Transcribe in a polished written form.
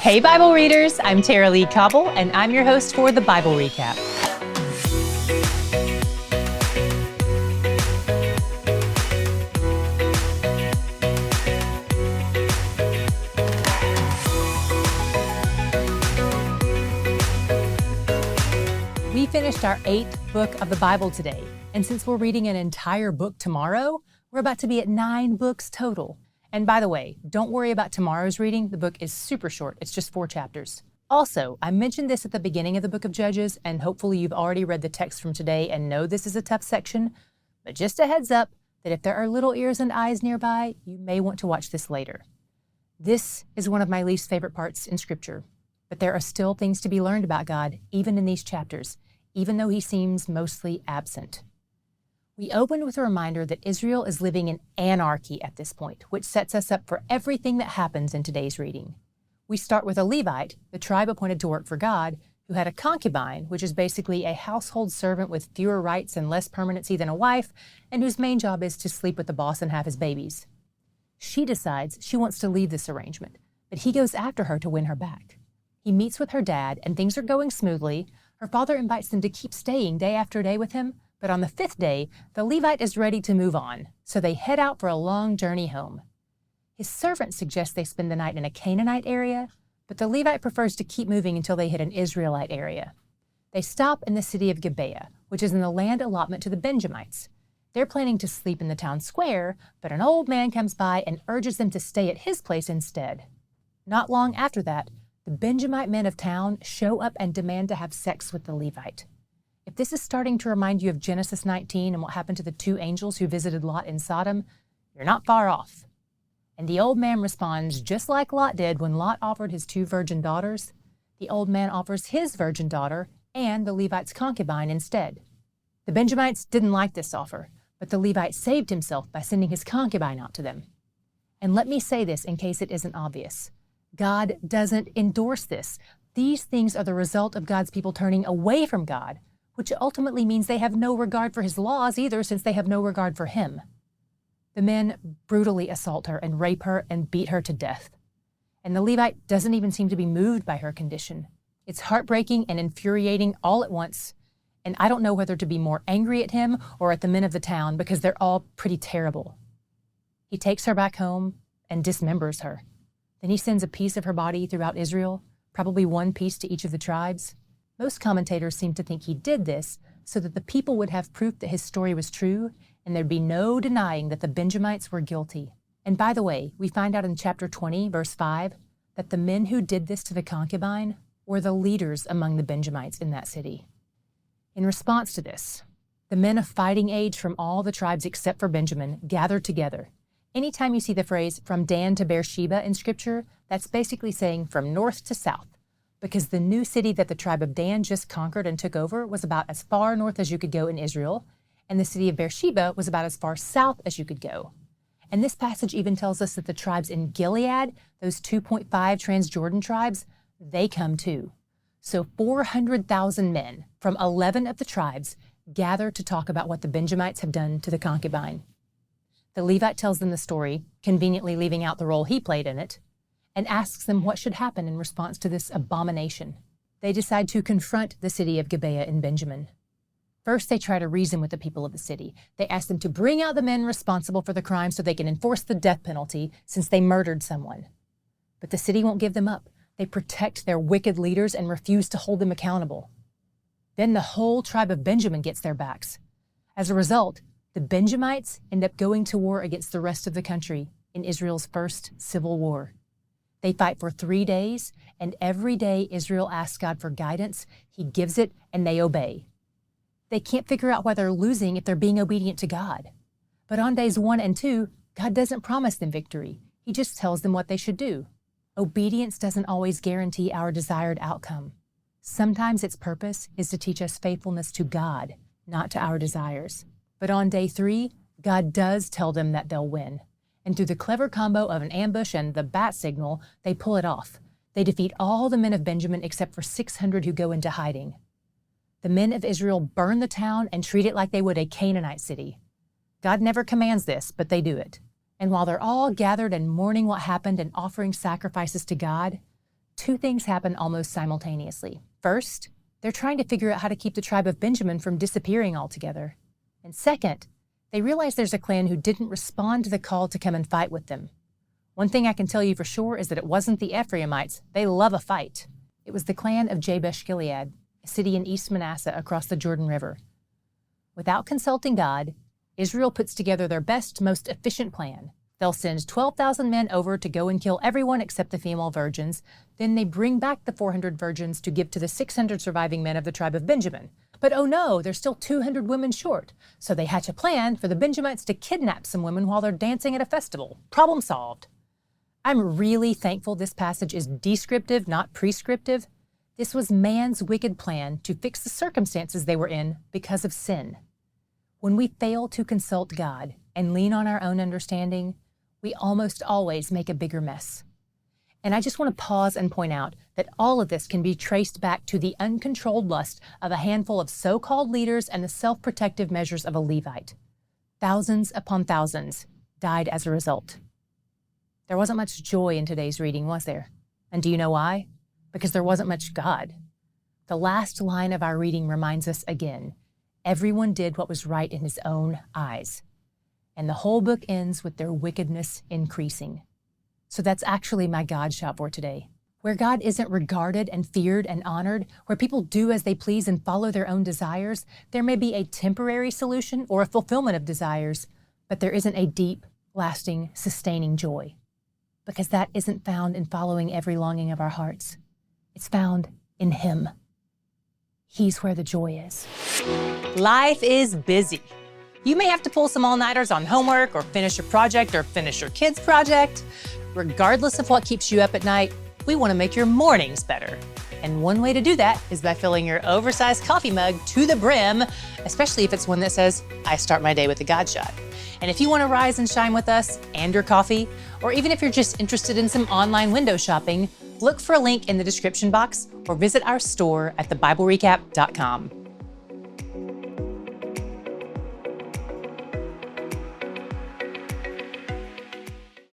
Hey Bible readers, I'm Tara Lee Cobble, and I'm your host for the Bible Recap. We finished our 8th book of the Bible today, and since we're reading an entire book tomorrow, we're about to be at 9 books total. And by the way, don't worry about tomorrow's reading. The book is super short. It's just 4 chapters. Also, I mentioned this at the beginning of the book of Judges, and hopefully you've already read the text from today and know this is a tough section. But just a heads up that if there are little ears and eyes nearby, you may want to watch this later. This is one of my least favorite parts in Scripture, but there are still things to be learned about God, even in these chapters, even though he seems mostly absent. We opened with a reminder that Israel is living in anarchy at this point, which sets us up for everything that happens in today's reading. We start with a Levite, the tribe appointed to work for God, who had a concubine, which is basically a household servant with fewer rights and less permanency than a wife, and whose main job is to sleep with the boss and have his babies. She decides she wants to leave this arrangement, but he goes after her to win her back. He meets with her dad, and things are going smoothly. Her father invites them to keep staying day after day with him, but on the 5th day, the Levite is ready to move on, so they head out for a long journey home. His servant suggests they spend the night in a Canaanite area, but the Levite prefers to keep moving until they hit an Israelite area. They stop in the city of Gibeah, which is in the land allotment to the Benjamites. They're planning to sleep in the town square, but an old man comes by and urges them to stay at his place instead. Not long after that, the Benjamite men of town show up and demand to have sex with the Levite. If this is starting to remind you of Genesis 19 and what happened to the 2 angels who visited Lot in Sodom, you're not far off. And the old man responds just like Lot did when Lot offered his 2 virgin daughters. The old man offers his virgin daughter and the Levite's concubine instead. The Benjamites didn't like this offer, but the Levite saved himself by sending his concubine out to them. And let me say this in case it isn't obvious. God doesn't endorse this. These things are the result of God's people turning away from God, which ultimately means they have no regard for his laws either, since they have no regard for him. The men brutally assault her and rape her and beat her to death. And the Levite doesn't even seem to be moved by her condition. It's heartbreaking and infuriating all at once, and I don't know whether to be more angry at him or at the men of the town, because they're all pretty terrible. He takes her back home and dismembers her. Then he sends a piece of her body throughout Israel, probably 1 piece to each of the tribes. Most commentators seem to think he did this so that the people would have proof that his story was true, and there'd be no denying that the Benjamites were guilty. And by the way, we find out in chapter 20, verse 5, that the men who did this to the concubine were the leaders among the Benjamites in that city. In response to this, the men of fighting age from all the tribes except for Benjamin gathered together. Anytime you see the phrase from Dan to Beersheba in Scripture, that's basically saying from north to south, because the new city that the tribe of Dan just conquered and took over was about as far north as you could go in Israel, and the city of Beersheba was about as far south as you could go. And this passage even tells us that the tribes in Gilead, those 2.5 Transjordan tribes, they come too. So 400,000 men from 11 of the tribes gather to talk about what the Benjamites have done to the concubine. The Levite tells them the story, conveniently leaving out the role he played in it, and asks them what should happen in response to this abomination. They decide to confront the city of Gibeah in Benjamin. First, they try to reason with the people of the city. They ask them to bring out the men responsible for the crime so they can enforce the death penalty since they murdered someone. But the city won't give them up. They protect their wicked leaders and refuse to hold them accountable. Then the whole tribe of Benjamin gets their backs. As a result, the Benjamites end up going to war against the rest of the country in Israel's first civil war. They fight for 3 days, and every day Israel asks God for guidance. He gives it, and they obey. They can't figure out why they're losing if they're being obedient to God. But on days 1 and 2, God doesn't promise them victory. He just tells them what they should do. Obedience doesn't always guarantee our desired outcome. Sometimes its purpose is to teach us faithfulness to God, not to our desires. But on day 3, God does tell them that they'll win. And through the clever combo of an ambush and the bat signal, they pull it off. They defeat all the men of Benjamin except for 600 who go into hiding. The men of Israel burn the town and treat it like they would a Canaanite city. God never commands this, but they do it. And while they're all gathered and mourning what happened and offering sacrifices to God, two things happen almost simultaneously. First, they're trying to figure out how to keep the tribe of Benjamin from disappearing altogether. And second, they realize there's a clan who didn't respond to the call to come and fight with them. One thing I can tell you for sure is that it wasn't the Ephraimites. They love a fight. It was the clan of Jabesh-Gilead, a city in East Manasseh across the Jordan River. Without consulting God, Israel puts together their best, most efficient plan. They'll send 12,000 men over to go and kill everyone except the female virgins. Then they bring back the 400 virgins to give to the 600 surviving men of the tribe of Benjamin. But oh no, there's still 200 women short. So they hatch a plan for the Benjamites to kidnap some women while they're dancing at a festival. Problem solved. I'm really thankful this passage is descriptive, not prescriptive. This was man's wicked plan to fix the circumstances they were in because of sin. When we fail to consult God and lean on our own understanding, we almost always make a bigger mess. And I just want to pause and point out that all of this can be traced back to the uncontrolled lust of a handful of so-called leaders and the self-protective measures of a Levite. Thousands upon thousands died as a result. There wasn't much joy in today's reading, was there? And do you know why? Because there wasn't much God. The last line of our reading reminds us again, everyone did what was right in his own eyes. And the whole book ends with their wickedness increasing. So that's actually my God shot for today. Where God isn't regarded and feared and honored, where people do as they please and follow their own desires, there may be a temporary solution or a fulfillment of desires, but there isn't a deep, lasting, sustaining joy. Because that isn't found in following every longing of our hearts. It's found in Him. He's where the joy is. Life is busy. You may have to pull some all-nighters on homework or finish a project or finish your kid's project. Regardless of what keeps you up at night, we want to make your mornings better. And one way to do that is by filling your oversized coffee mug to the brim, especially if it's one that says, I start my day with a God shot. And if you want to rise and shine with us and your coffee, or even if you're just interested in some online window shopping, look for a link in the description box or visit our store at thebiblerecap.com.